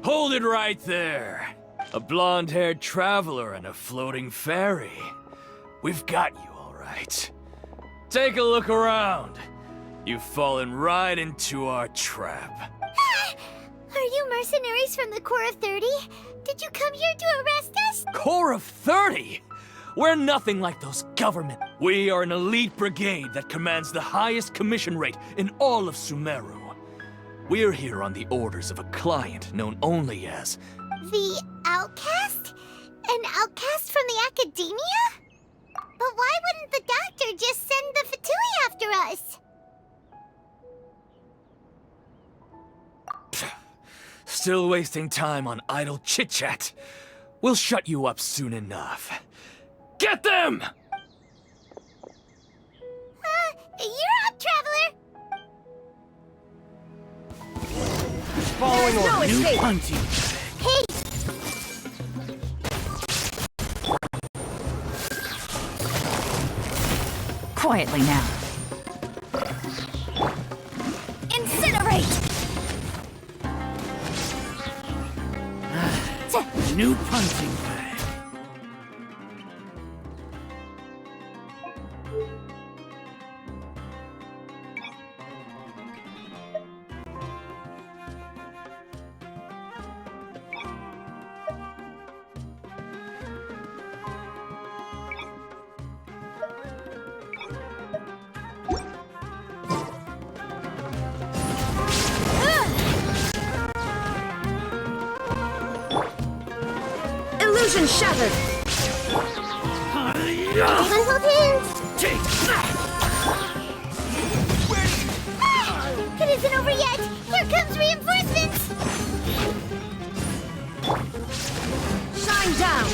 Hold it right there. A blonde-haired traveler and a floating fairy. We've got you, all right. Take a look around. You've fallen right into our trap. Are you mercenaries from the Corps of 30? Did you come here to arrest us? Corps of 30? We're nothing like those government. We are an elite brigade that commands the highest commission rate in all of Sumeru. We're here on the orders of a client known only as... The outcast? An outcast from the academia? But why wouldn't the doctor just send the Fatui after us? Still wasting time on idle chit-chat. We'll shut you up soon enough. Get them! You're up, traveler! Following no orders. escape. Hunting. Hey! Quietly now. Incinerate! New punching bag. Illusion shattered! Everyone hold hands! Take that! It isn't over yet! Here comes reinforcements! Shine down!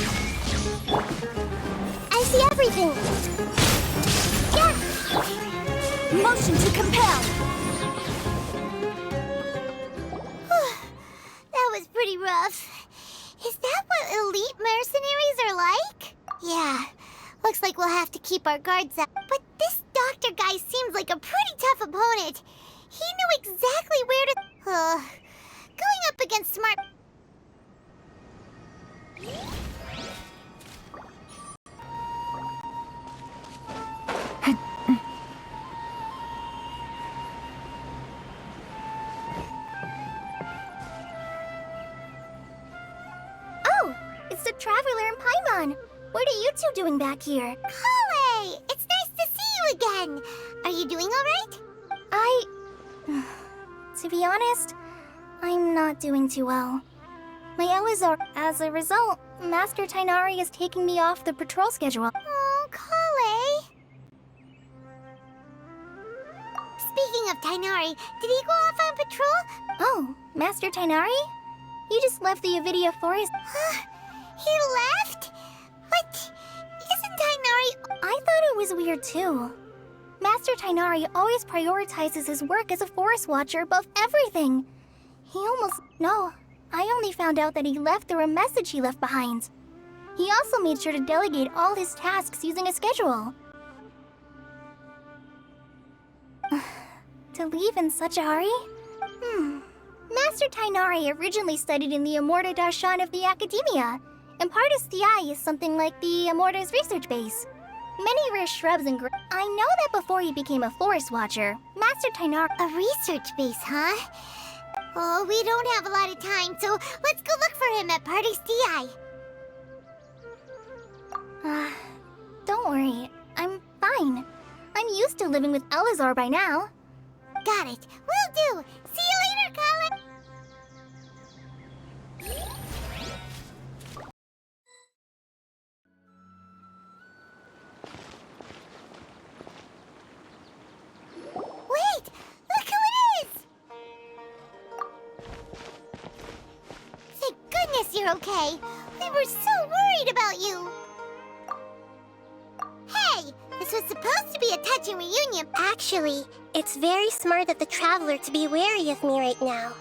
I see everything! Yeah! Motion to compel! That was pretty rough. Is that what elite mercenaries are like? Yeah. Looks like we'll have to keep our guards up. But this doctor guy seems like a pretty tough opponent. He knew exactly where to... going up against smart... Oh, it's the Traveler and Paimon. What are you two doing back here? Kale! It's nice to see you again. Are you doing all right? To be honest, I'm not doing too well. My Ella's are... As a result, Master Tainari is taking me off the patrol schedule. Oh, Kale! Speaking of Tainari, did he go off on patrol? Oh, Master Tainari? You just left the Avidia Forest. He left? But isn't Tainari... I thought it was weird too. Master Tainari always prioritizes his work as a forest watcher above everything. He almost... No, I only found out that he left through a message he left behind. He also made sure to delegate all his tasks using a schedule. To leave in such a hurry? Master Tainari originally studied in the Amorta Darshan of the Academia, and part of CI is something like the Amorta's research base. Many rare shrubs and I know that before he became a forest watcher, Master Tainari... A research base, huh? Oh, we don't have a lot of time, so let's go look for him at Party's DI. Don't worry. I'm fine. I'm used to living with Elazar by now. Got it. Will do. See you later, Colin. Wait! Look who it is! Thank goodness you're okay. We were so worried about you. Hey! This was supposed to be a touching reunion. Actually, it's very smart of the Traveler to be wary of me right now.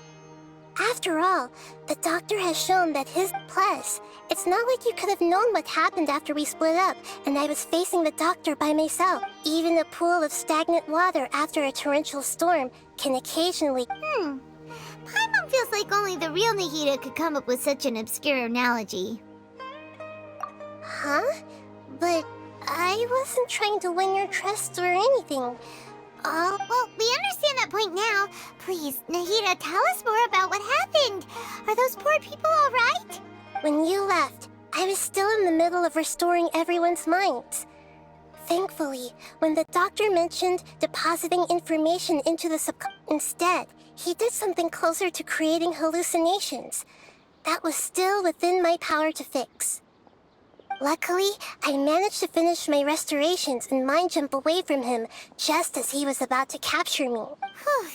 After all, the doctor has shown that his... Plus, it's not like you could have known what happened after we split up and I was facing the doctor by myself. Even a pool of stagnant water after a torrential storm can occasionally... Paimon feels like only the real Nahida could come up with such an obscure analogy. Huh? But I wasn't trying to win your trust or anything. Oh, well, we understand that point now. Please, Nahida, tell us more about what happened. Are those poor people all right? When you left, I was still in the middle of restoring everyone's minds. Thankfully, when the doctor mentioned depositing information into the instead, he did something closer to creating hallucinations. That was still within my power to fix. Luckily, I managed to finish my restorations and mind jump away from him just as he was about to capture me. Whew.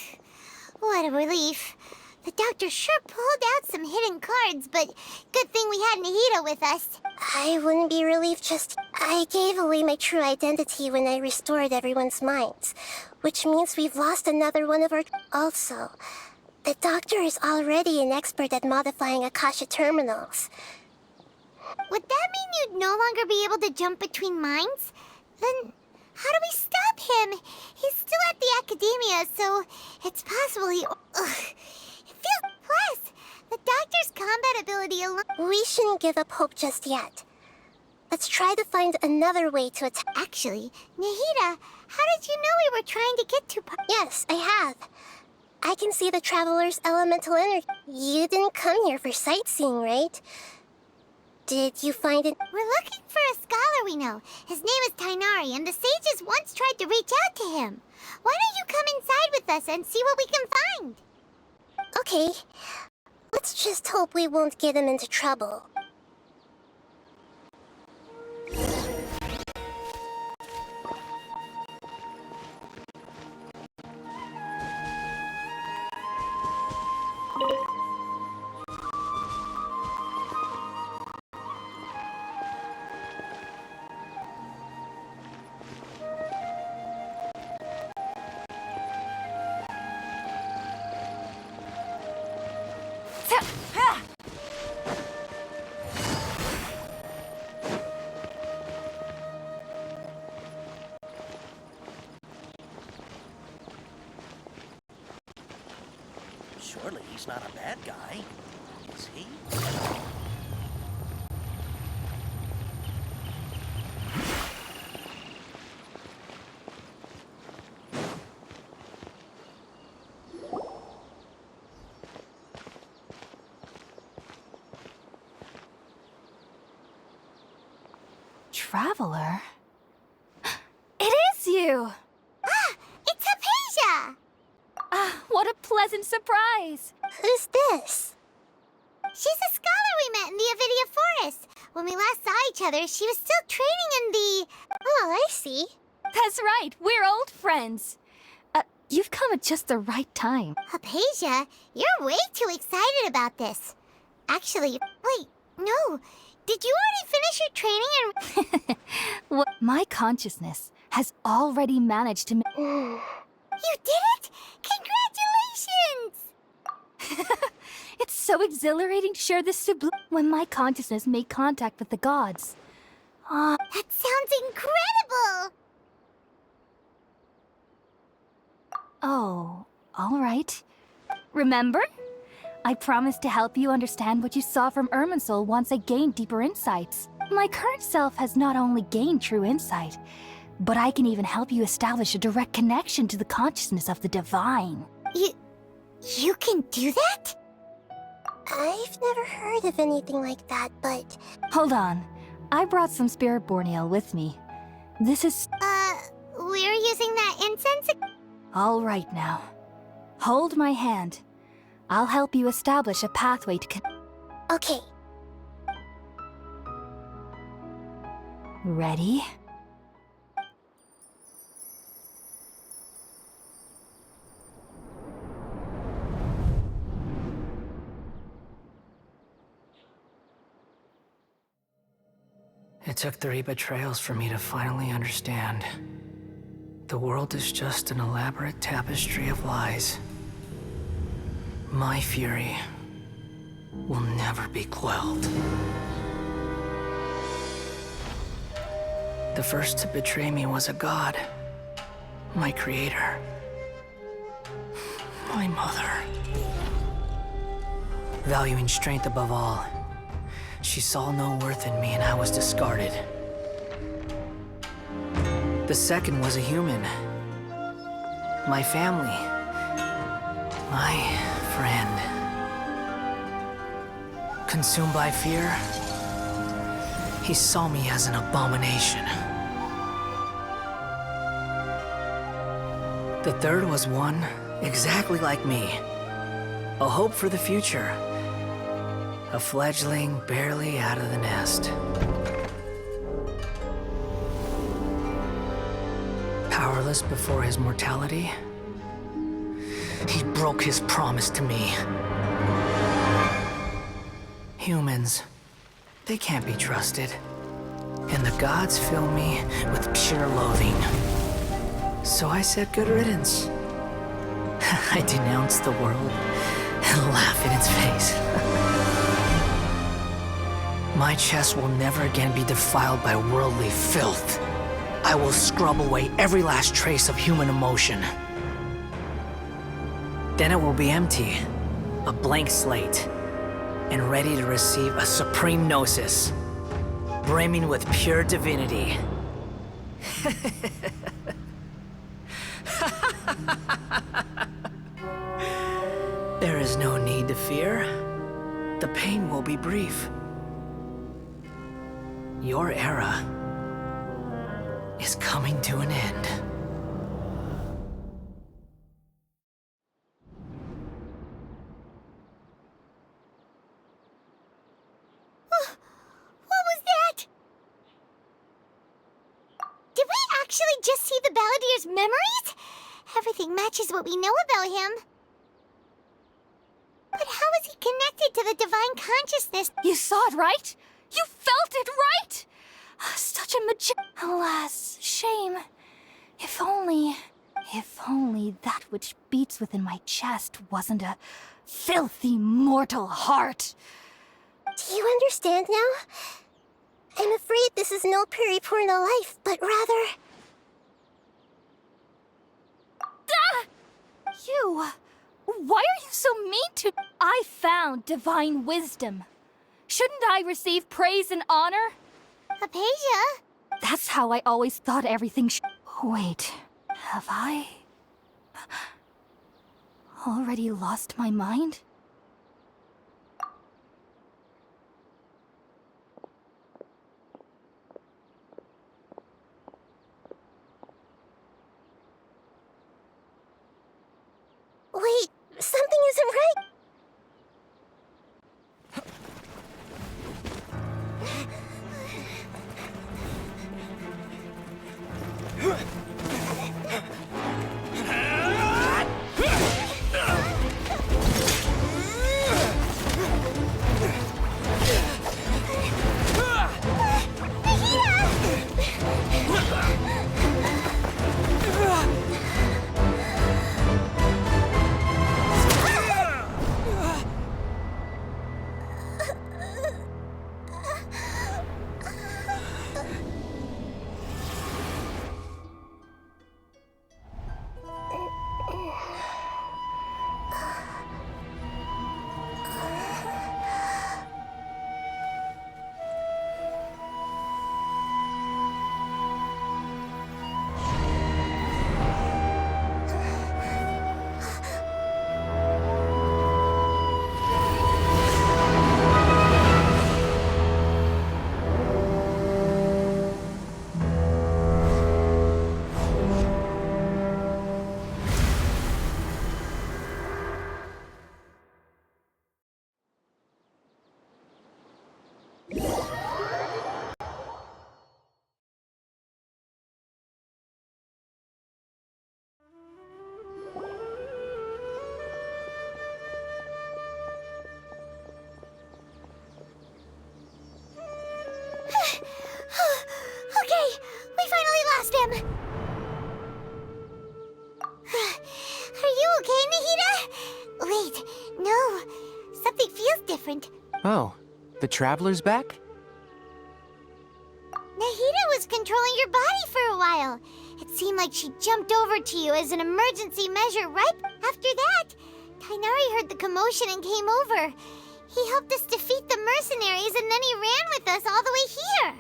What a relief. The doctor sure pulled out some hidden cards, but good thing we had Nahida with us. I wouldn't be relieved I gave away my true identity when I restored everyone's minds, which means we've lost another one of our... Also, the doctor is already an expert at modifying Akasha terminals. Would that mean you'd no longer be able to jump between minds? Then how do we stop him? He's still at the academia, so it's possible he... Ugh. It feels... Plus, the doctor's combat ability alone... We shouldn't give up hope just yet. Let's try to find another way to attack... Actually, Nahida, how did you know we were trying to get to... Yes, I have. I can see the Traveler's elemental energy. You didn't come here for sightseeing, right? Did you find it? We're looking for a scholar we know. His name is Tainari, and the sages once tried to reach out to him. Why don't you come inside with us and see what we can find? Okay. Let's just hope we won't get him into trouble. Surely he's not a bad guy, is he? Traveler? It is you! Ah, it's Hypatia! Ah, what a pleasant surprise! Who's this? She's a scholar we met in the Avidia Forest. When we last saw each other, she was still training in the... Oh, I see. That's right, we're old friends. You've come at just the right time. Hypatia, you're way too excited about this. Actually, wait, no. Did you already finish your training and... What? My consciousness has already managed to... You did it? Congratulations! It's so exhilarating to share this when my consciousness made contact with the gods. That sounds incredible! Oh, all right. Remember? I promised to help you understand what you saw from Irminsul once I gained deeper insights. My current self has not only gained true insight, but I can even help you establish a direct connection to the consciousness of the divine. You can do that? I've never heard of anything like that, but... Hold on. I brought some spirit-born ale with me. This is... We're using that incense? All right now. Hold my hand. I'll help you establish a pathway to Okay. Ready? It took 3 betrayals for me to finally understand. The world is just an elaborate tapestry of lies. My fury will never be quelled. The first to betray me was a god. My creator. My mother. valuing strength above all. She saw no worth in me and I was discarded. The second was a human. My family. My friend. Consumed by fear, he saw me as an abomination. The third was one exactly like me. A hope for the future. A fledgling barely out of the nest. Powerless before his mortality, he broke his promise to me. Humans, they can't be trusted. And the gods fill me with pure loathing. So I said good riddance. I denounced the world and laugh in its face. My chest will never again be defiled by worldly filth. I will scrub away every last trace of human emotion. Then it will be empty, a blank slate, and ready to receive a supreme gnosis, brimming with pure divinity. There is no need to fear. The pain will be brief. Your era is coming to an end. What was that? Did we actually just see the Balladier's memories? Everything matches what we know about him. But how is he connected to the divine consciousness? You saw it, right? You felt it, right? Such a Alas, shame. If only that which beats within my chest wasn't a filthy mortal heart. Do you understand now? I'm afraid this is no Puripurna life, but rather... Ah! You! Why are you so mean to... I found divine wisdom. Shouldn't I receive praise and honor? Apasia? That's how I always thought everything Wait, have I... already lost my mind? Wait, something isn't right. Okay, we finally lost him. Are you okay, Nahida? Wait, no. Something feels different. Oh, the Traveler's back? Nahida was controlling your body for a while. It seemed like she jumped over to you as an emergency measure right after that. Tainari heard the commotion and came over. He helped us defeat the mercenaries and then he ran with us all the way here.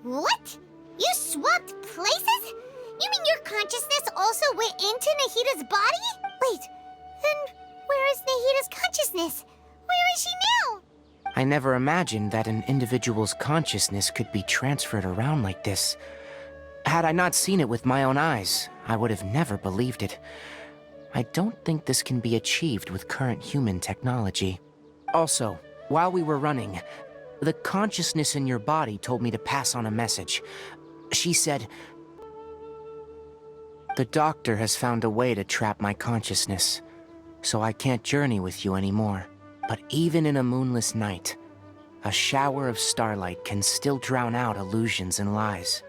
What? You swapped places? You mean your consciousness also went into Nahida's body? Wait, then where is Nahida's consciousness? Where is she now? I never imagined that an individual's consciousness could be transferred around like this. Had I not seen it with my own eyes, I would have never believed it. I don't think this can be achieved with current human technology. Also, while we were running, the consciousness in your body told me to pass on a message. She said, "The doctor has found a way to trap my consciousness, so I can't journey with you anymore. But even in a moonless night, a shower of starlight can still drown out illusions and lies."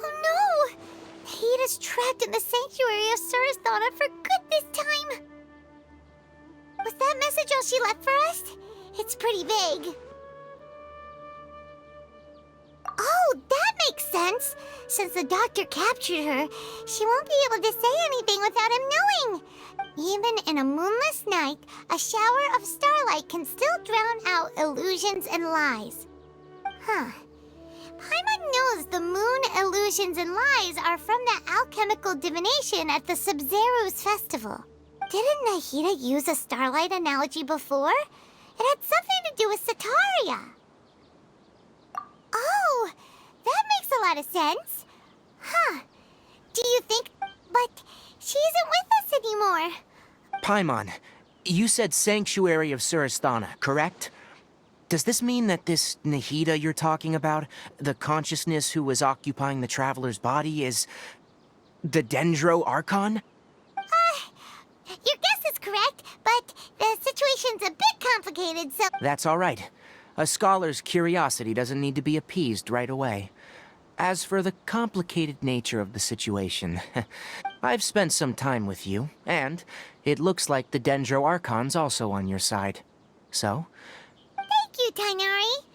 Oh no! Nahida's trapped in the sanctuary of Sumeru for good this time. Was that message all she left for us? It's pretty vague. Oh, that makes sense! Since the doctor captured her, she won't be able to say anything without him knowing. Even in a moonless night, a shower of starlight can still drown out illusions and lies. Huh. Paimon knows the moon illusions and lies are from the alchemical divination at the Sub-Zeru's festival. Didn't Nahida use a starlight analogy before? It had something to do with Sataria. Oh, that makes a lot of sense. Huh. Do you think... But she isn't with us anymore. Paimon, you said Sanctuary of Sumeru, correct? Does this mean that this Nahida you're talking about, the consciousness who was occupying the traveler's body, is the dendro Archon? Your guess is correct, but the situation's a bit complicated, so... That's all right. A scholar's curiosity doesn't need to be appeased right away. As for the complicated nature of the situation, I've spent some time with you, and it looks like the dendro Archon's also on your side. So... Thank you, Tainari.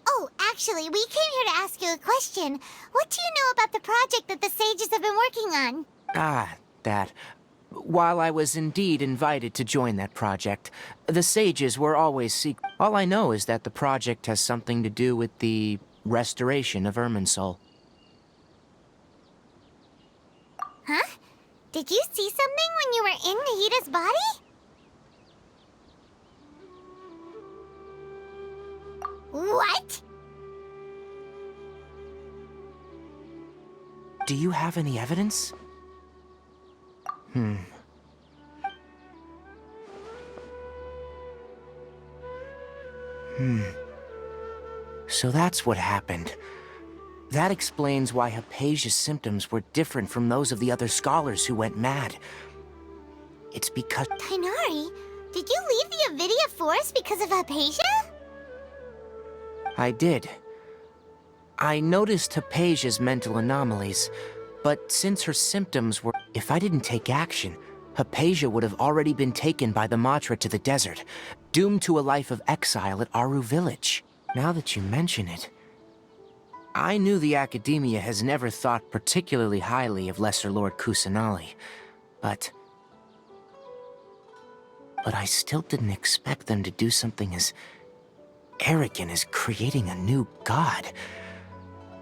Oh, actually, we came here to ask you a question. What do you know about the project that the sages have been working on? That. While I was indeed invited to join that project, the sages were always secret. All I know is that the project has something to do with the restoration of Irminsul. Huh? Did you see something when you were in Nahida's body? What? Do you have any evidence? So that's what happened. That explains why Hypatia's symptoms were different from those of the other scholars who went mad. It's because... Tainari, did you leave the Avidia Forest because of Hypatia? I did. I noticed Hypatia's mental anomalies, but since her symptoms were... If I didn't take action, Hypatia would have already been taken by the Matra to the desert, doomed to a life of exile at Aru Village. Now that you mention it... I knew the Academia has never thought particularly highly of Lesser Lord Kusanali, but I still didn't expect them to do something as arrogant as creating a new god.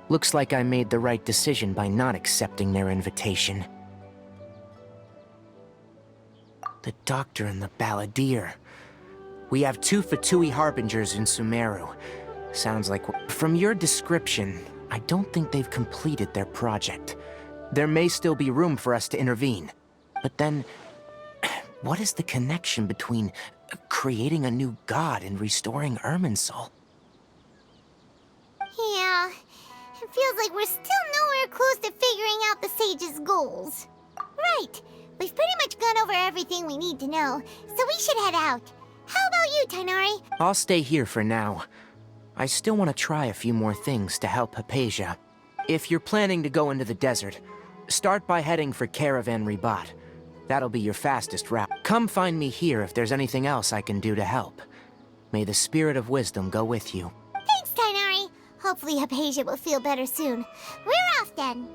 Looks like I made the right decision by not accepting their invitation. The Doctor and the Balladeer. We have 2 Fatui Harbingers in Sumeru. Sounds like... From your description, I don't think they've completed their project. There may still be room for us to intervene. But then, what is the connection between creating a new god and restoring Irminsul? Yeah, it feels like we're still nowhere close to figuring out the sage's goals. Right, we've pretty much gone over everything we need to know, so we should head out. How about you, Tainari? I'll stay here for now. I still want to try a few more things to help Hypatia. If you're planning to go into the desert, start by heading for Caravan Ribat. That'll be your fastest route. Come find me here if there's anything else I can do to help. May the spirit of wisdom go with you. Thanks, Tainari. Hopefully Hypatia will feel better soon. We're off then.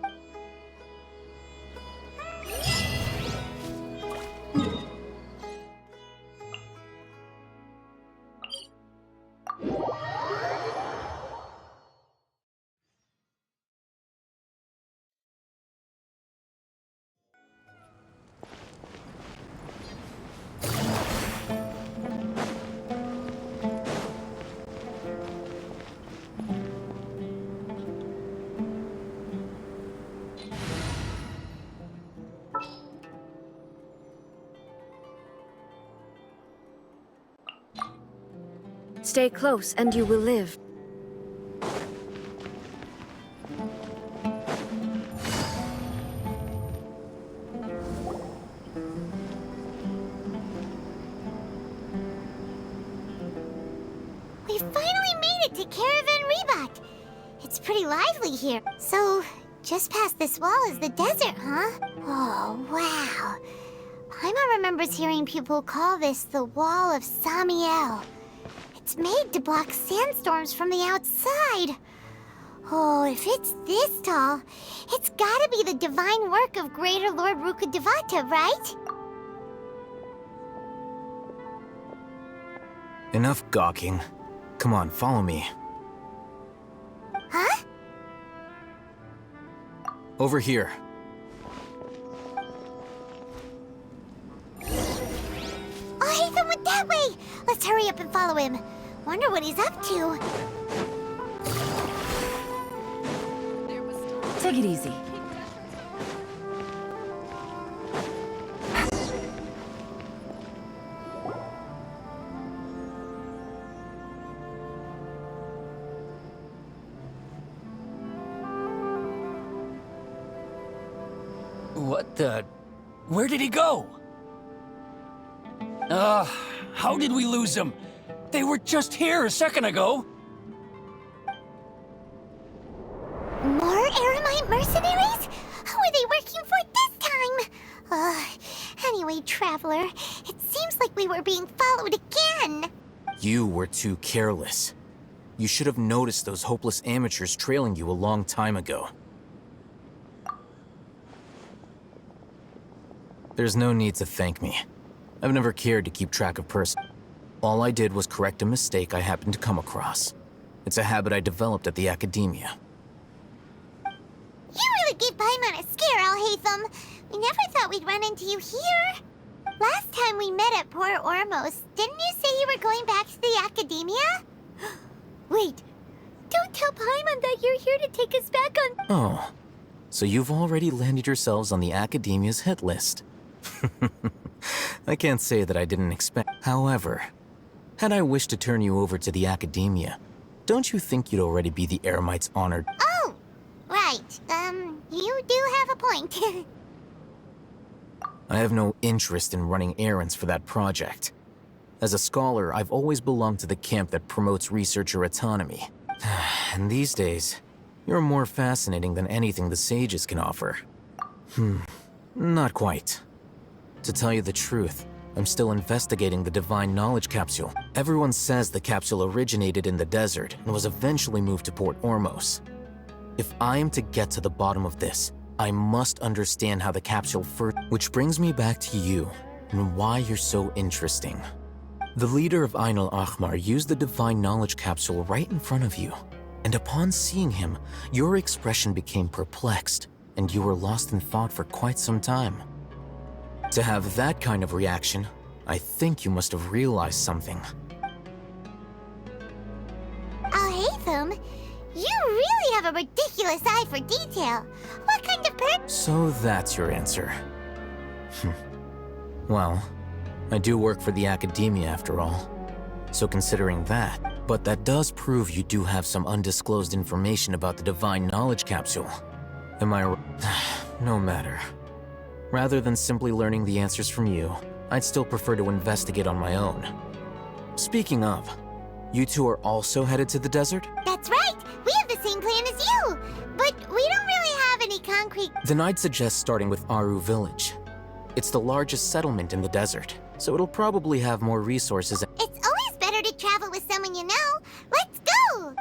Stay close and you will live. We finally made it to Caravan Reebok. It's pretty lively here. So, just past this wall is the desert, huh? Oh, wow. Paimon remembers hearing people call this the Wall of Samiel. It's made to block sandstorms from the outside. Oh, if it's this tall, it's gotta be the divine work of Greater Lord Rukkhadevata, right? Enough gawking. Come on, follow me. Huh? Over here. Oh, Ethan went that way! Let's hurry up and follow him. Wonder what he's up to. Take it easy. What the... Where did he go? How did we lose him? They were just here a second ago. More Eremite mercenaries? Who are they working for this time? Anyway, Traveler, it seems like we were being followed again. You were too careless. You should have noticed those hopeless amateurs trailing you a long time ago. There's no need to thank me. I've never cared to keep track of person. All I did was correct a mistake I happened to come across. It's a habit I developed at the academia. You really gave Paimon a scare, Alhaitham. We never thought we'd run into you here. Last time we met at Port Ormos, didn't you say you were going back to the academia? Wait, don't tell Paimon that you're here to take us back on... Oh, so you've already landed yourselves on the academia's hit list. I can't say that I didn't expect. However, had I wished to turn you over to the academia, don't you think you'd already be the Eremite's honored? Oh, right. You do have a point. I have no interest in running errands for that project. As a scholar, I've always belonged to the camp that promotes researcher autonomy. And these days, you're more fascinating than anything the sages can offer. Not quite. To tell you the truth, I'm still investigating the Divine Knowledge Capsule. Everyone says the capsule originated in the desert and was eventually moved to Port Ormos. If I am to get to the bottom of this, I must understand how the capsule first... Which brings me back to you, and why you're so interesting. The leader of Ain al-Ahmar used the Divine Knowledge Capsule right in front of you, and upon seeing him, your expression became perplexed, and you were lost in thought for quite some time. To have that kind of reaction, I think you must have realized something. Alhaitham, you really have a ridiculous eye for detail. What kind of So that's your answer. Well, I do work for the academia after all. So considering that, but that does prove you do have some undisclosed information about the Divine Knowledge Capsule. Am I No matter. Rather than simply learning the answers from you, I'd still prefer to investigate on my own. Speaking of, you two are also headed to the desert? That's right! We have the same plan as you! But we don't really have any concrete... Then I'd suggest starting with Aru Village. It's the largest settlement in the desert, so it'll probably have more resources. It's always better to travel with someone you know. Let's go!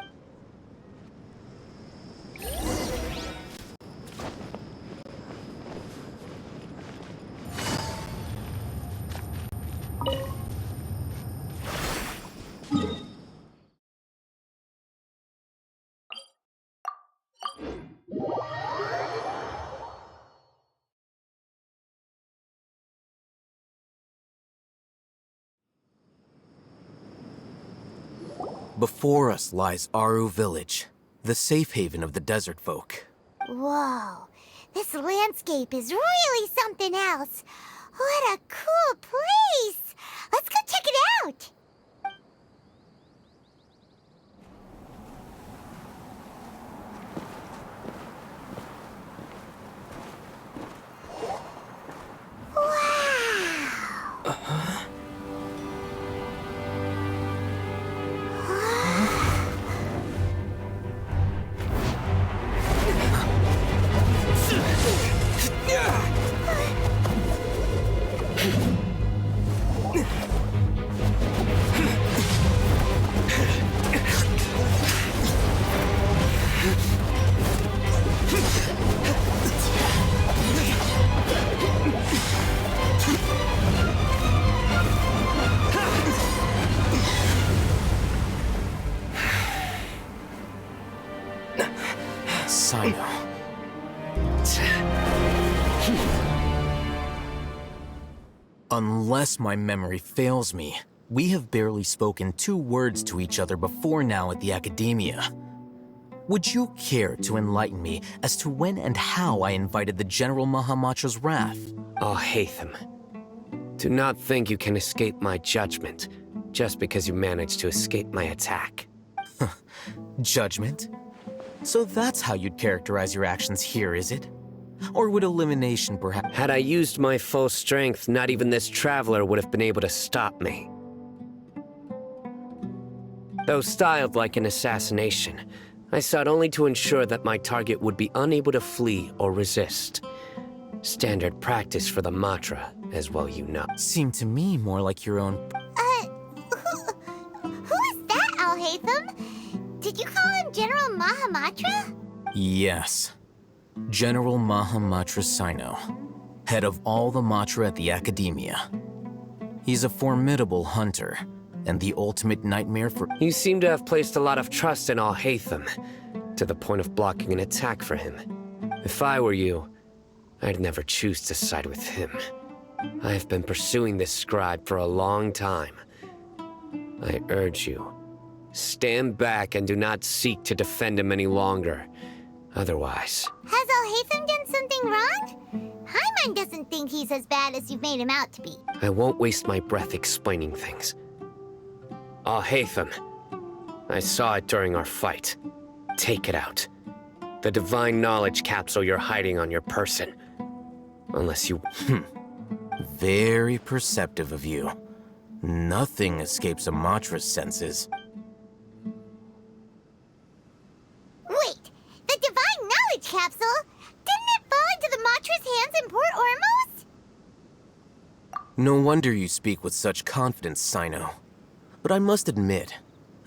Before us lies Aru Village, the safe haven of the desert folk. Whoa, this landscape is really something else. What a cool place! Let's go check it out! Unless my memory fails me, we have barely spoken 2 words to each other before now at the Academia. Would you care to enlighten me as to when and how I invited the General Mahamatra's wrath? Oh, Hatham. Do not think you can escape my judgment just because you managed to escape my attack. Judgment? So that's how you'd characterize your actions here, is it? Or would elimination perhaps— Had I used my full strength, not even this traveler would have been able to stop me. Though styled like an assassination, I sought only to ensure that my target would be unable to flee or resist. Standard practice for the Matra, as well you know. Seemed to me more like your own— Who is that, Al-Hatham? Did you call him General Mahamatra? Yes. General Mahamatra Sino, head of all the Matra at the Academia. He's a formidable hunter, and the ultimate nightmare for— You seem to have placed a lot of trust in Al-Hatham, to the point of blocking an attack for him. If I were you, I'd never choose to side with him. I have been pursuing this scribe for a long time. I urge you, stand back and do not seek to defend him any longer. Otherwise— Has Al-Hatham done something wrong? Paimon doesn't think he's as bad as you've made him out to be. I won't waste my breath explaining things. Al-Hatham, I saw it during our fight. Take it out. The divine knowledge capsule you're hiding on your person. Unless you— Very perceptive of you. Nothing escapes a Matra's senses. Wait, the divine knowledge capsule? Didn't it fall into the Matra's hands in Port Ormos? No wonder you speak with such confidence, Sino. But I must admit,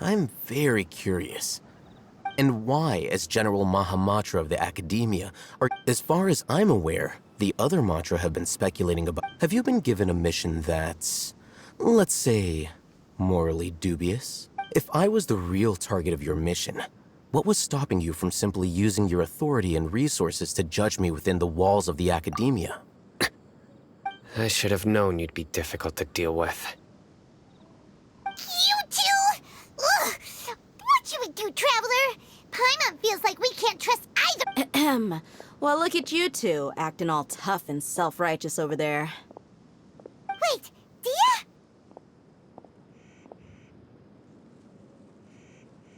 I'm very curious. And why, as General Mahamatra of the Academia, are— As far as I'm aware, the other Matra have been speculating about— Have you been given a mission that's, let's say, morally dubious? If I was the real target of your mission, what was stopping you from simply using your authority and resources to judge me within the walls of the Academia? I should have known you'd be difficult to deal with. You two? Ugh! What should we do, Traveler? Paimon feels like we can't trust either. Ahem. Well, look at you two, acting all tough and self-righteous over there. Wait, Dia?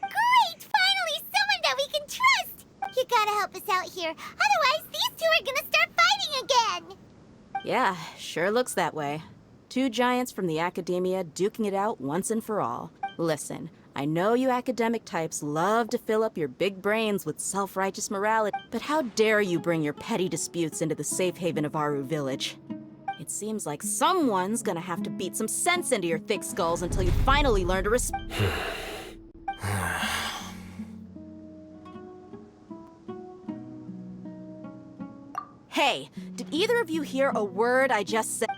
Great! Finally, someone that we can trust! You gotta help us out here. Otherwise, these two are gonna start fighting again! Yeah, sure looks that way. 2 giants from the Academia duking it out once and for all. Listen, I know you academic types love to fill up your big brains with self-righteous morality, but how dare you bring your petty disputes into the safe haven of Aru Village? It seems like someone's gonna have to beat some sense into your thick skulls until you finally learn to respect. Hey, did either of you hear a word I just said?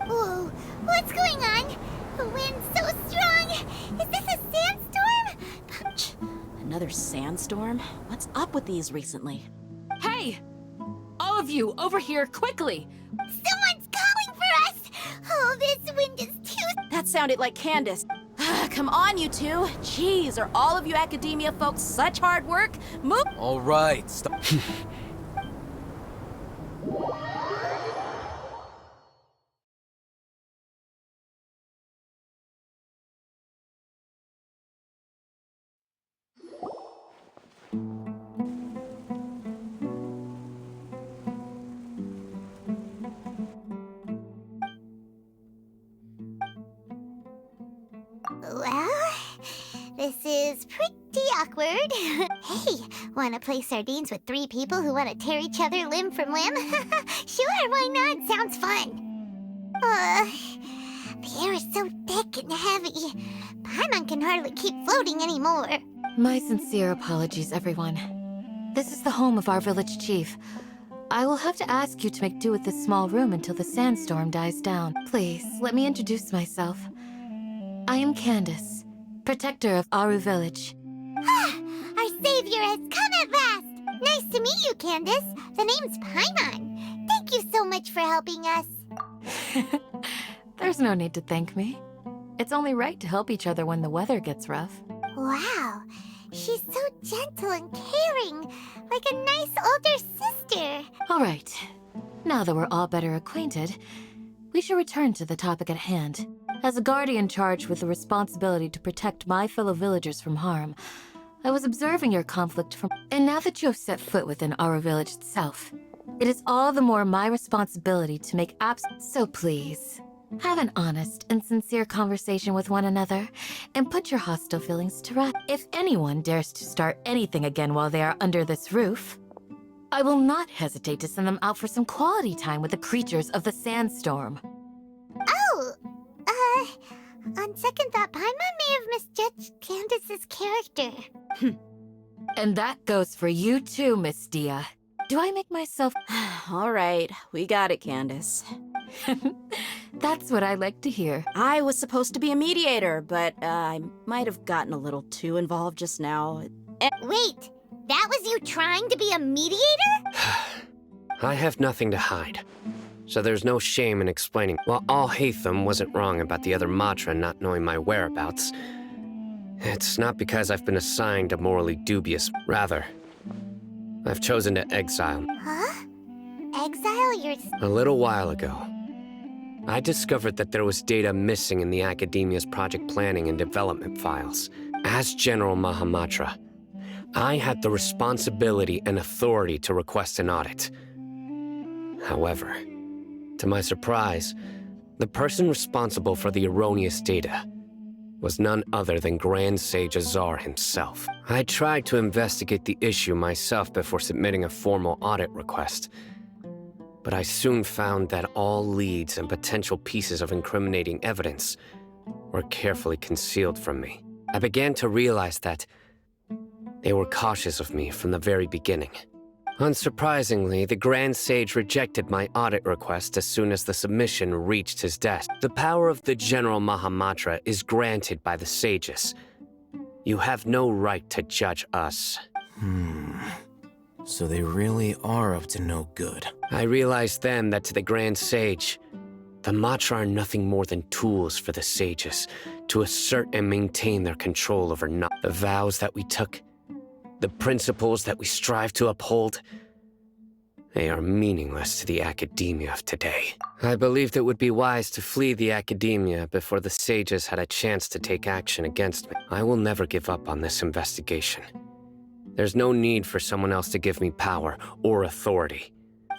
Whoa, what's going on? The wind's so strong! Is this a sandstorm? Another sandstorm? What's up with these recently? Hey! All of you, over here, quickly! Someone's calling for us! Oh, this wind is too... That sounded like Candace. Come on, you two. Jeez, are all of you Academia folks such hard work? Move! All right, stop. Well, this is pretty awkward. Hey, wanna play sardines with 3 people who wanna tear each other limb from limb? Sure, why not? Sounds fun. The air is so thick and heavy. Paimon can hardly keep floating anymore. My sincere apologies, everyone. This is the home of our village chief. I will have to ask you to make do with this small room until the sandstorm dies down. Please, let me introduce myself. I am Candace, protector of Aru Village. Our savior has come at last! Nice to meet you, Candace. The name's Paimon. Thank you so much for helping us. There's no need to thank me. It's only right to help each other when the weather gets rough. Wow, she's so gentle and caring, like a nice older sister. All right, now that we're all better acquainted, we should return to the topic at hand. As a guardian charged with the responsibility to protect my fellow villagers from harm, I was observing your conflict from... And now that you have set foot within our village itself, it is all the more my responsibility to make So please, have an honest and sincere conversation with one another, and put your hostile feelings to rest. If anyone dares to start anything again while they are under this roof, I will not hesitate to send them out for some quality time with the creatures of the sandstorm. Oh, on second thought, Paimon may have misjudged Candace's character. And that goes for you too, Miss Dia. Do I make myself... All right, we got it, Candace. That's what I like to hear. I was supposed to be a mediator, but I might have gotten a little too involved just now. Wait, that was you trying to be a mediator? I have nothing to hide, so there's no shame in explaining. While Al-Haytham wasn't wrong about the other Matra not knowing my whereabouts, it's not because I've been assigned a morally dubious. Rather, I've chosen to exile. Huh? Exile your... A little while ago, I discovered that there was data missing in the Academia's project planning and development files. As General Mahamatra, I had the responsibility and authority to request an audit. However, to my surprise, the person responsible for the erroneous data was none other than Grand Sage Azar himself. I tried to investigate the issue myself before submitting a formal audit request, but I soon found that all leads and potential pieces of incriminating evidence were carefully concealed from me. I began to realize that they were cautious of me from the very beginning. Unsurprisingly, the Grand Sage rejected my audit request as soon as the submission reached his desk. The power of the General Mahamatra is granted by the sages. You have no right to judge us. So they really are up to no good. I realized then that to the Grand Sage, the Matra are nothing more than tools for the sages to assert and maintain their control over the vows that we took, the principles that we strive to uphold. They are meaningless to the Academia of today. I believed it would be wise to flee the Academia before the sages had a chance to take action against me. I will never give up on this investigation. There's no need for someone else to give me power or authority.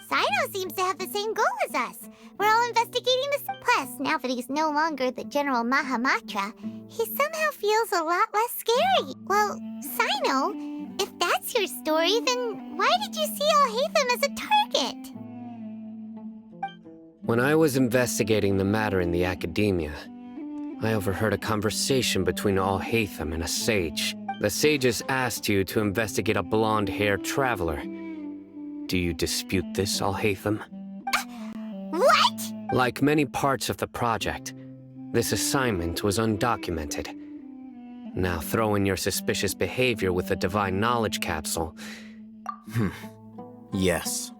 Sino seems to have the same goal as us. We're all investigating this. Plus, now that he's no longer the General Mahamatra, he somehow feels a lot less scary. Well, Sino, if that's your story, then why did you see Al-Haytham as a target? When I was investigating the matter in the Academia, I overheard a conversation between Al-Haytham and a sage. The sages asked you to investigate a blonde-haired traveler. Do you dispute this, Al-Haytham? What? Like many parts of the project, this assignment was undocumented. Now throw in your suspicious behavior with the Divine Knowledge Capsule. Yes.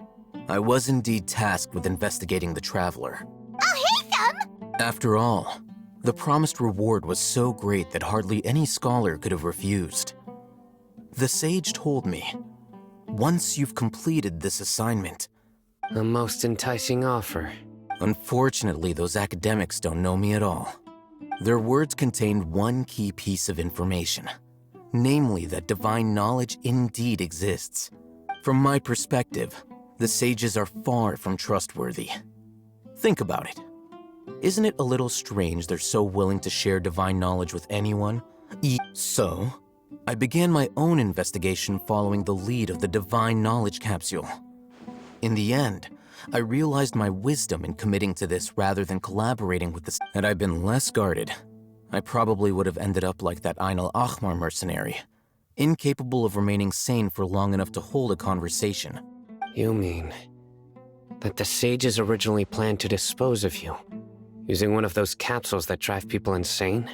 I was indeed tasked with investigating the Traveler. Al-Haytham! After all, the promised reward was so great that hardly any scholar could have refused. The sage told me, once you've completed this assignment... A most enticing offer. Unfortunately, those academics don't know me at all. Their words contained one key piece of information, namely that divine knowledge indeed exists. From my perspective, the sages are far from trustworthy. Think about it. Isn't it a little strange they're so willing to share divine knowledge with anyone? So, I began my own investigation following the lead of the Divine Knowledge Capsule. In the end, I realized my wisdom in committing to this rather than collaborating with the... Had I been less guarded, I probably would have ended up like that Ain al-Ahmar mercenary, incapable of remaining sane for long enough to hold a conversation. You mean that the sages originally planned to dispose of you, using one of those capsules that drive people insane?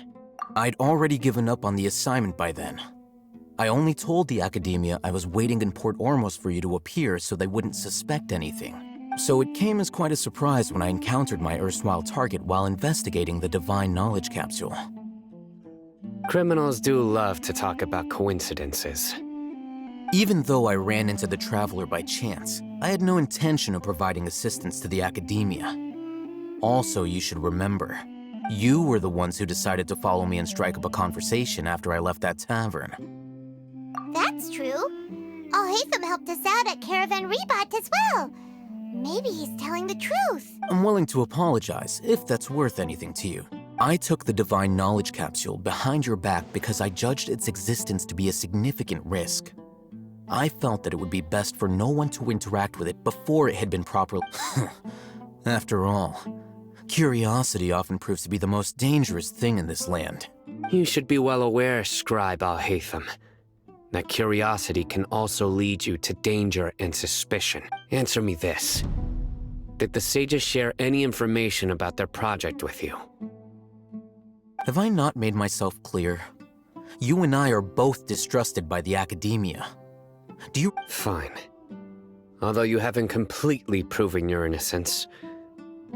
I'd already given up on the assignment by then. I only told the Academia I was waiting in Port Ormos for you to appear so they wouldn't suspect anything. So it came as quite a surprise when I encountered my erstwhile target while investigating the Divine Knowledge Capsule. Criminals do love to talk about coincidences. Even though I ran into the Traveler by chance, I had no intention of providing assistance to the Academia. Also, you should remember, you were the ones who decided to follow me and strike up a conversation after I left that tavern. That's true. Al-Haytham helped us out at Caravan Rebat as well. Maybe he's telling the truth. I'm willing to apologize, if that's worth anything to you. I took the Divine Knowledge Capsule behind your back because I judged its existence to be a significant risk. I felt that it would be best for no one to interact with it before it had been properly... After all, curiosity often proves to be the most dangerous thing in this land. You should be well aware, Scribe Al-Haytham, that curiosity can also lead you to danger and suspicion. Answer me this. Did the sages share any information about their project with you? Have I not made myself clear? You and I are both distrusted by the Academia. Do you... Fine. Although you haven't completely proven your innocence,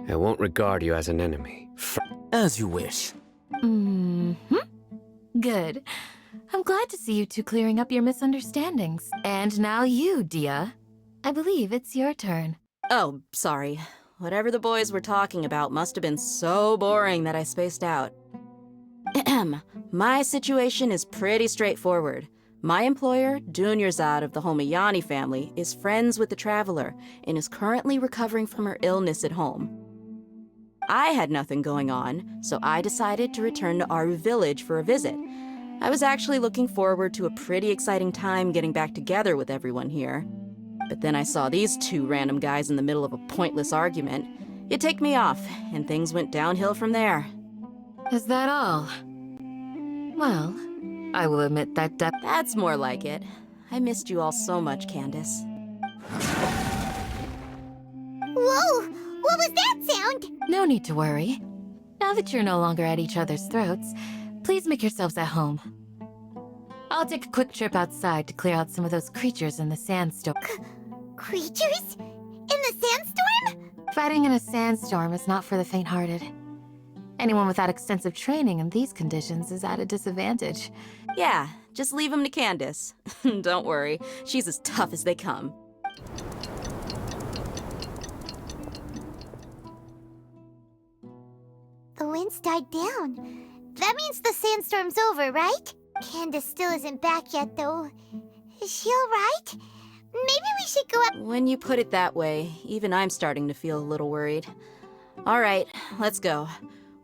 I won't regard you as an enemy. As you wish. Good. I'm glad to see you two clearing up your misunderstandings. And now you, Dia. I believe it's your turn. Oh, sorry. Whatever the boys were talking about must have been so boring that I spaced out. My situation is pretty straightforward. My employer, Dunyarzad of the Homayani family, is friends with the Traveler and is currently recovering from her illness at home. I had nothing going on, so I decided to return to Aru village for a visit. I was actually looking forward to a pretty exciting time getting back together with everyone here. But then I saw these two random guys in the middle of a pointless argument. It ticked me off, and things went downhill from there. Is that all? Well, I will admit that That's more like it. I missed you all so much, Candace. Whoa! What was that sound? No need to worry. Now that you're no longer at each other's throats, please make yourselves at home. I'll take a quick trip outside to clear out some of those creatures in the sandstorm. Creatures? In the sandstorm? Fighting in a sandstorm is not for the faint-hearted. Anyone without extensive training in these conditions is at a disadvantage. Yeah, just leave him to Candace. Don't worry, she's as tough as they come. The wind's died down. That means the sandstorm's over, right? Candace still isn't back yet, though. Is she alright? Maybe we should go up. When you put it that way, even I'm starting to feel a little worried. All right, let's go.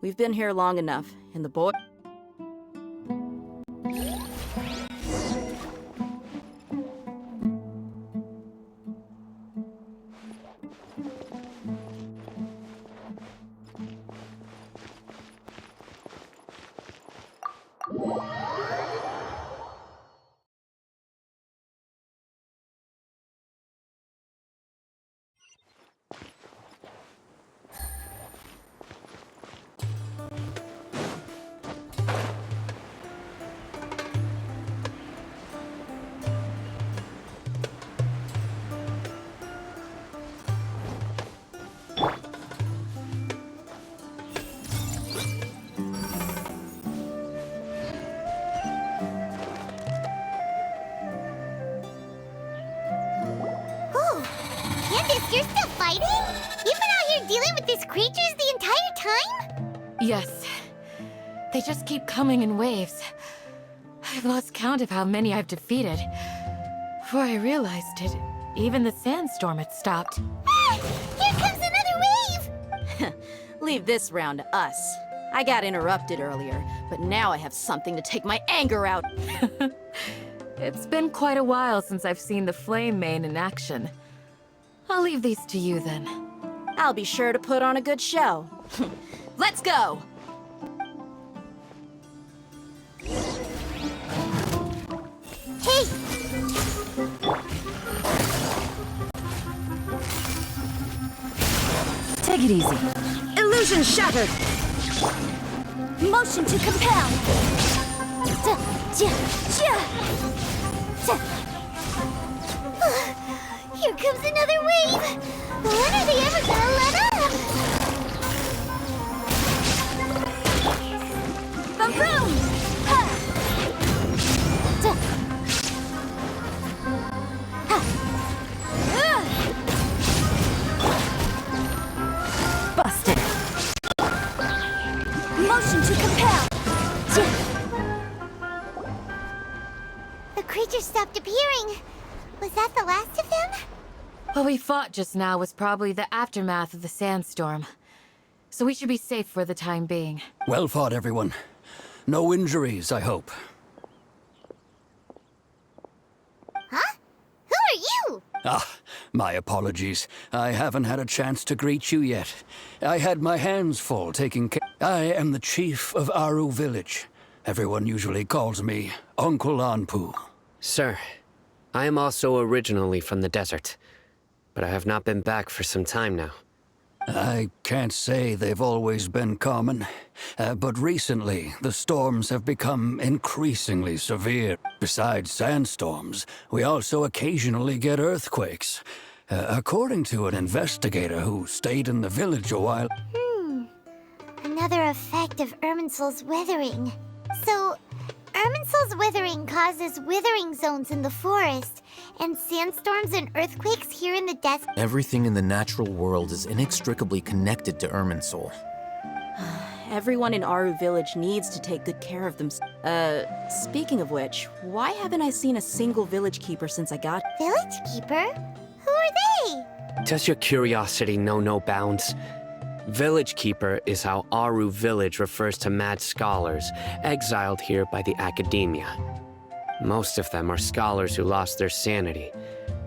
We've been here long enough, and the boy... Candace, you're still fighting? You've been out here dealing with these creatures the entire time? Yes. They just keep coming in waves. I've lost count of how many I've defeated. Before I realized it, even the sandstorm had stopped. Ah! Here comes another wave! Leave this round to us. I got interrupted earlier, but now I have something to take my anger out. It's been quite a while since I've seen the Flame Mane in action. I'll leave these to you then. I'll be sure to put on a good show. Let's go! Hey! Take it easy. Illusion shattered! Motion to compel! Here comes another wave! When are they ever gonna let up? Boom boom! Ha! Duh. Ha! Busted! Motion to compel! The creature stopped appearing. Was that the last of them? What we fought just now was probably the aftermath of the sandstorm. So we should be safe for the time being. Well fought, everyone. No injuries, I hope. Huh? Who are you? Ah, my apologies. I haven't had a chance to greet you yet. I had my hands full taking care. I am the chief of Aru Village. Everyone usually calls me Uncle Anpu. Sir, I am also originally from the desert, but I have not been back for some time now. I can't say they've always been common, but recently the storms have become increasingly severe. Besides sandstorms, we also occasionally get earthquakes. According to an investigator who stayed in the village a while... Another effect of Irminsul's weathering. So, Irminsul's weathering causes withering zones in the forest, and sandstorms and earthquakes here in the desert. Everything in the natural world is inextricably connected to Irminsul. Everyone in Aru Village needs to take good care of themselves. Speaking of which, why haven't I seen a single village keeper since I got... Village keeper? Who are they? Does your curiosity know no bounds? Village Keeper is how Aru Village refers to mad scholars exiled here by the Academia. Most of them are scholars who lost their sanity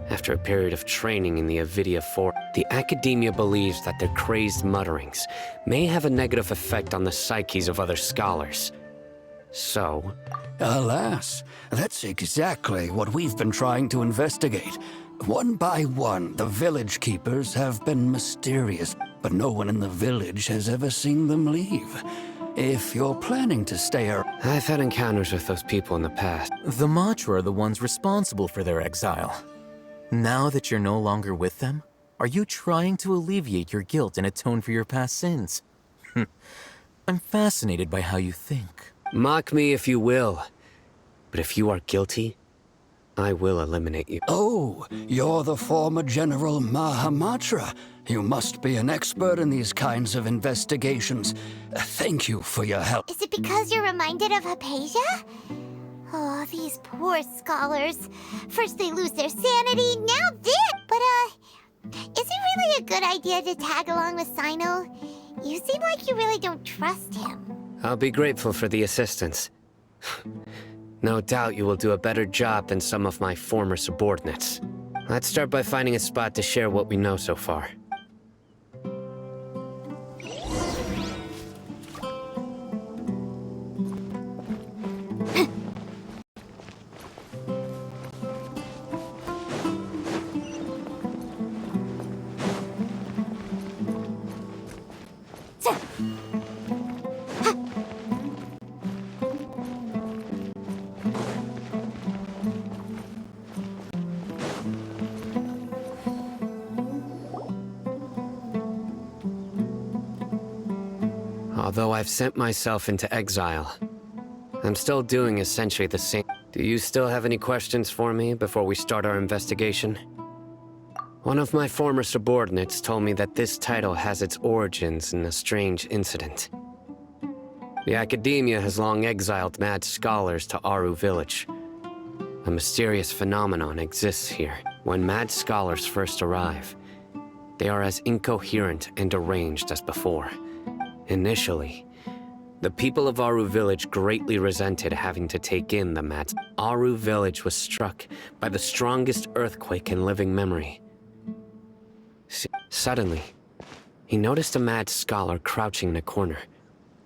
after a period of training in the Avidia Forest. The Academia believes that their crazed mutterings may have a negative effect on the psyches of other scholars. So... Alas, that's exactly what we've been trying to investigate. One by one, the village keepers have been mysterious, but no one in the village has ever seen them leave. If you're planning to stay around... I've had encounters with those people in the past. The Matra are the ones responsible for their exile. Now that you're no longer with them, are you trying to alleviate your guilt and atone for your past sins? I'm fascinated by how you think. Mock me if you will, but if you are guilty, I will eliminate you. Oh, you're the former General Mahamatra. You must be an expert in these kinds of investigations. Thank you for your help. Is it because you're reminded of Hypatia? Oh, these poor scholars. First they lose their sanity, now this! But, is it really a good idea to tag along with Sino? You seem like you really don't trust him. I'll be grateful for the assistance. No doubt you will do a better job than some of my former subordinates. Let's start by finding a spot to share what we know so far. Although I've sent myself into exile, I'm still doing essentially the same. Do you still have any questions for me before we start our investigation? One of my former subordinates told me that this title has its origins in a strange incident. The Academia has long exiled mad scholars to Aru Village. A mysterious phenomenon exists here. When mad scholars first arrive, they are as incoherent and deranged as before. Initially, the people of Aru Village greatly resented having to take in the mad. Aru Village was struck by the strongest earthquake in living memory. Suddenly, he noticed a mad scholar crouching in a corner,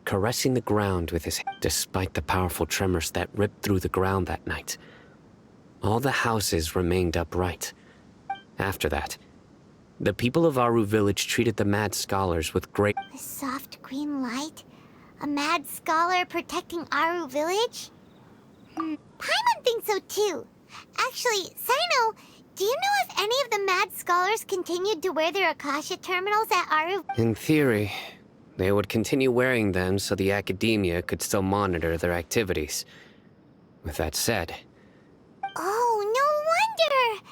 caressing the ground with his hand. Despite the powerful tremors that ripped through the ground that night, all the houses remained upright. After that, the people of Aru Village treated the mad scholars with great... The soft green light? A mad scholar protecting Aru Village? Paimon thinks so too. Actually, Sino, Do you know if any of the mad scholars continued to wear their Akasha terminals at Aru? In theory, they would continue wearing them so the academia could still monitor their activities. With that said... Oh, no wonder!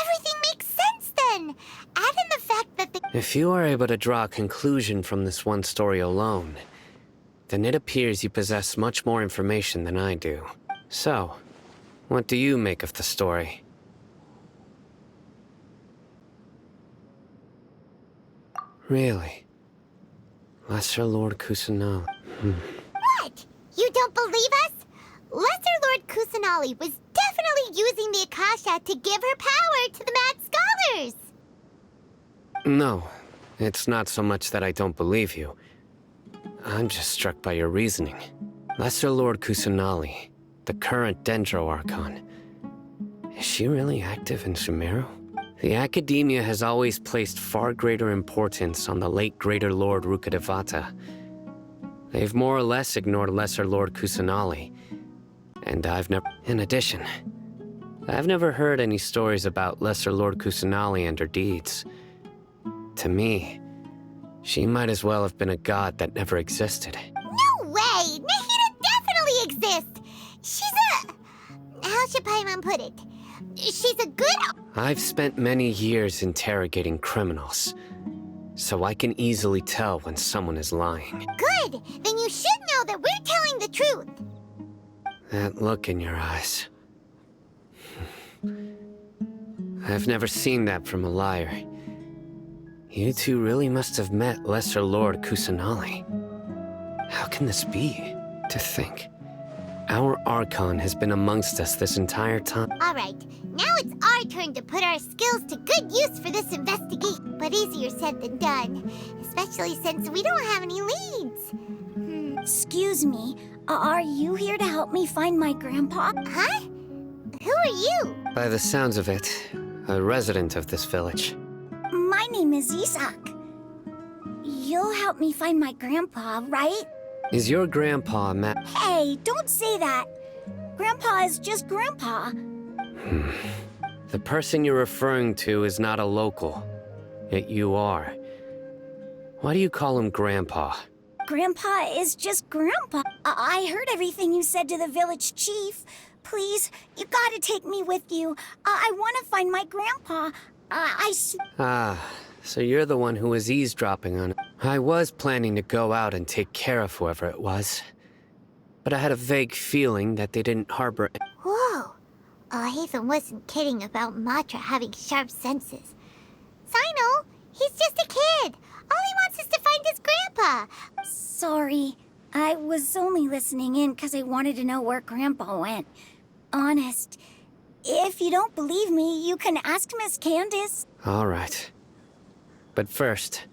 Everything makes sense then! Add in the fact that the... If you are able to draw a conclusion from this one story alone, then it appears you possess much more information than I do. So, what do you make of the story? Really? Lesser Lord Kusanali. What? You don't believe us? Lesser Lord Kusanali was definitely using the Akasha to give her power to the mad scholars! No, it's not so much that I don't believe you. I'm just struck by your reasoning. Lesser Lord Kusanali, the current Dendro Archon. Is she really active in Sumeru? The Academia has always placed far greater importance on the late Greater Lord Rukkhadevata. They've more or less ignored Lesser Lord Kusanali, and In addition, I've never heard any stories about Lesser Lord Kusanali and her deeds. To me, she might as well have been a god that never existed. No way! Nahida definitely exists! She's a... How should Paimon put it? She's a good... I've spent many years interrogating criminals, so I can easily tell when someone is lying. Good! Then you should know that we're telling the truth! That look in your eyes. I've never seen that from a liar. You two really must have met Lesser Lord Kusanali. How can this be? To think, our Archon has been amongst us this entire time. Alright, now it's our turn to put our skills to good use for this investigation. But easier said than done, especially since we don't have any leads. Excuse me, are you here to help me find my grandpa? Huh? Who are you? By the sounds of it, a resident of this village. My name is Isak. You'll help me find my grandpa, right? Is your grandpa Hey, don't say that. Grandpa is just Grandpa. The person you're referring to is not a local, yet you are. Why do you call him Grandpa? Grandpa is just Grandpa. I heard everything you said to the village chief. Please, you gotta take me with you. I want to find my grandpa. So you're the one who was eavesdropping on it. I was planning to go out and take care of whoever it was, but I had a vague feeling that they didn't harbor... Whoa! Hatham wasn't kidding about Matra having sharp senses. Sino, he's just a kid. All he wants is to find his grandpa. Sorry, I was only listening in because I wanted to know where Grandpa went. Honest. If you don't believe me, you can ask Miss Candace. All right. But first...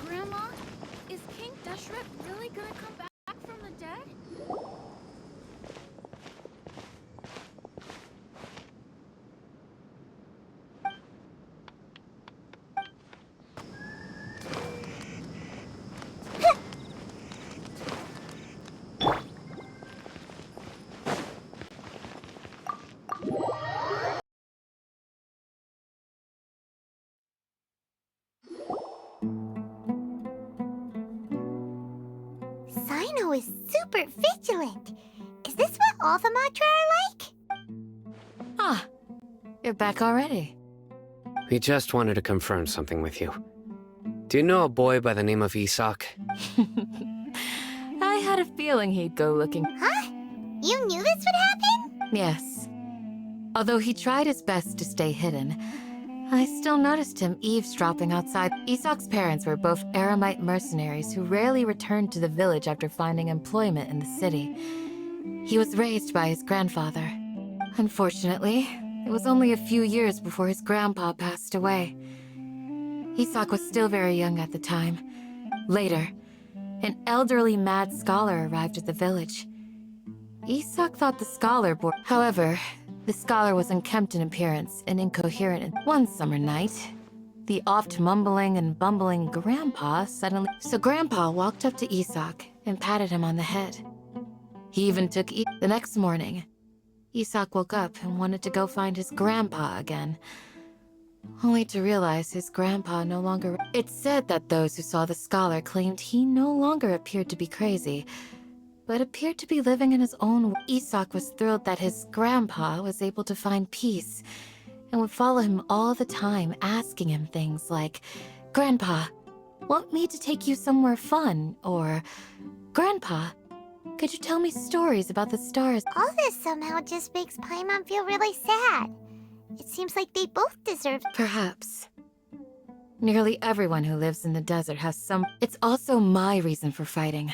Grandma, is King Deshret really gonna come back from the dead? Sino is super vigilant. Is this what all the Matra are like? Ah, you're back already. We just wanted to confirm something with you. Do you know a boy by the name of Isak? I had a feeling he'd go looking. Huh? You knew this would happen? Yes. Although he tried his best to stay hidden, I still noticed him eavesdropping outside. Isak's parents were both Aramite mercenaries who rarely returned to the village after finding employment in the city. He was raised by his grandfather. Unfortunately, it was only a few years before his grandpa passed away. Isak was still very young at the time. Later, an elderly mad scholar arrived at the village. Isak thought the scholar bore... However, the scholar was unkempt in appearance and incoherent. One summer night, the oft mumbling and bumbling Grandpa suddenly... So Grandpa walked up to Isak and patted him on the head. He even took the next morning. Isak woke up and wanted to go find his grandpa again, only to realize his grandpa no longer... It's said that those who saw the scholar claimed he no longer appeared to be crazy, but appeared to be living in his own... Isak was thrilled that his grandpa was able to find peace, and would follow him all the time, asking him things like, "Grandpa, want me to take you somewhere fun?" Or, "Grandpa, could you tell me stories about the stars?" All this somehow just makes Paimon feel really sad. It seems like they both deserve... Perhaps. Nearly everyone who lives in the desert has some... It's also my reason for fighting.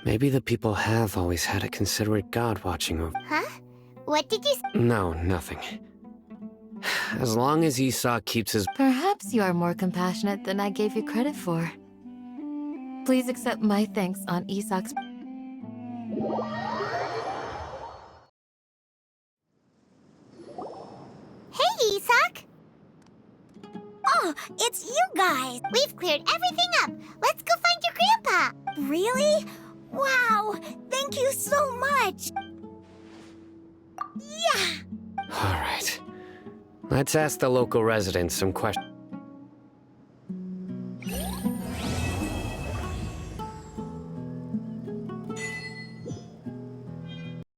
Maybe the people have always had a considerate god watching over... Huh? What did you say? No, nothing. As long as Isak keeps his... Perhaps you are more compassionate than I gave you credit for. Please accept my thanks on Isak's... Hey, Isak! Oh, it's you guys! We've cleared everything up. Let's go find your grandpa. Really? Wow! Thank you so much! Yeah! All right. Let's ask the local residents some questions.